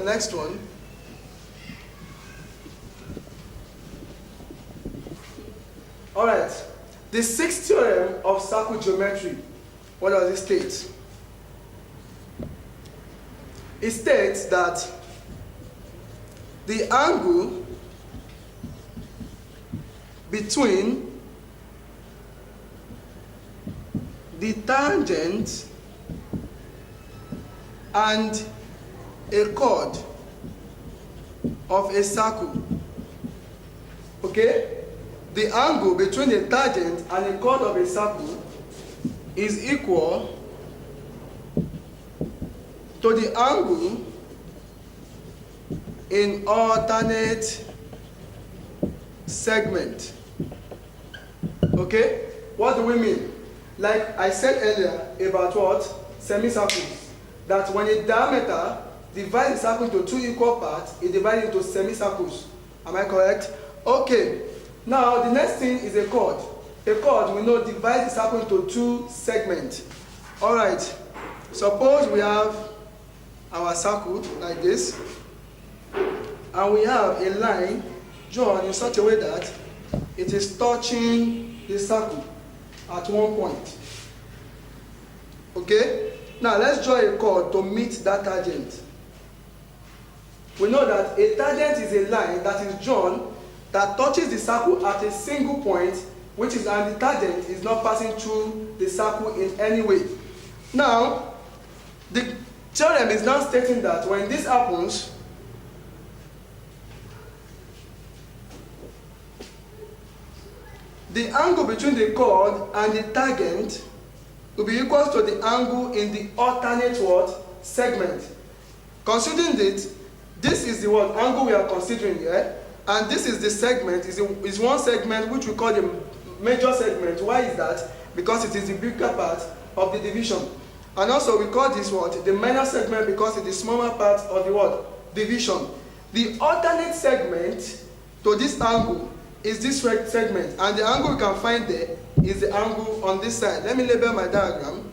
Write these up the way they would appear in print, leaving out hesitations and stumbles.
the next one. All right. The sixth theorem of circle geometry. What does it state? It states that the angle between the tangent and a chord of a circle, okay? The angle between the tangent and a chord of a circle is equal to the angle in alternate segment. Okay? What do we mean? Like I said earlier about what? Semicircles. That when a diameter divides the circle into two equal parts, it divides into semicircles. Am I correct? Okay. Now the next thing is a chord. A chord, we know, divides the circle into two segments. Alright. Suppose we have our circle like this, and we have a line drawn in such a way that it is touching the circle at one point. Okay? Now let's draw a chord to meet that tangent. We know that a tangent is a line that is drawn that touches the circle at a single point, which is, and the tangent is not passing through the circle in any way. Now, the theorem is now stating that when this happens, the angle between the chord and the tangent will be equal to the angle in the alternate what? Segment. Considering it, this is the what? Angle we are considering here, and this is the segment, is one segment which we call the major segment. Why is that? Because it is the bigger part of the division. And also we call this what? The minor segment, because it is smaller part of the what? Division. The alternate segment to this angle is this segment, and the angle we can find there is the angle on this side. Let me label my diagram.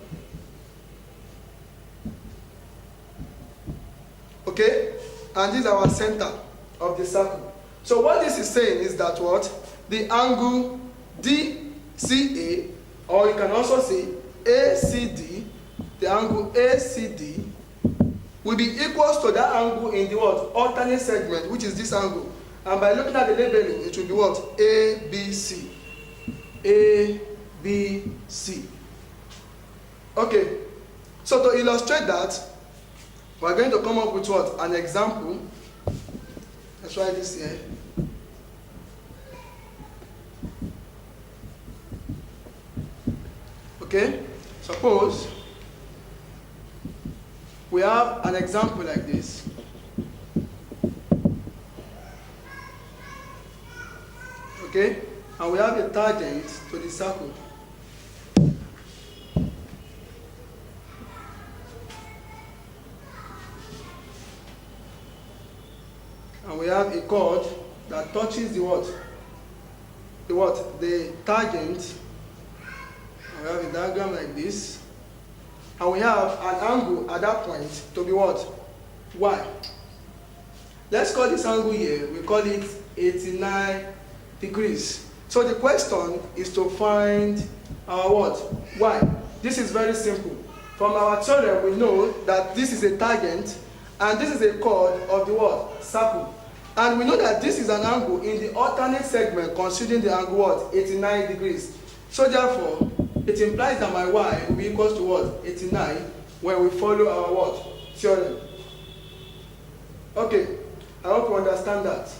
Okay? And this is our center of the circle. So what this is saying is that what? The angle DCA, or you can also say ACD, the angle ACD will be equal to that angle in the what? Alternate segment, which is this angle. And by looking at the labeling, it will be what? ABC. ABC. Okay. So to illustrate that, we are going to come up with what? An example. Let's write this here. Okay. Suppose we have an example like this. Okay, and we have a tangent to the circle. And we have a chord that touches the what? The tangent. And we have a diagram like this. And we have an angle at that point to be what? Y. Let's call this angle here, we call it 89 degrees. So the question is to find our what? Y. This is very simple. From our theorem, we know that this is a tangent and this is a chord of the what? Circle. And we know that this is an angle in the alternate segment considering the angle what? 89 degrees. So therefore, it implies that my Y will be equal to what? 89 when we follow our what? Theorem. Okay, I hope you understand that.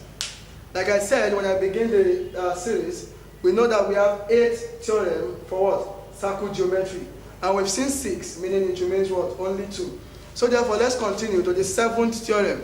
Like I said when I began the series, we know that we have 8 theorems for what? Circle geometry. And we've seen 6, meaning it remains what? Only 2. So therefore, let's continue to the 7th theorem.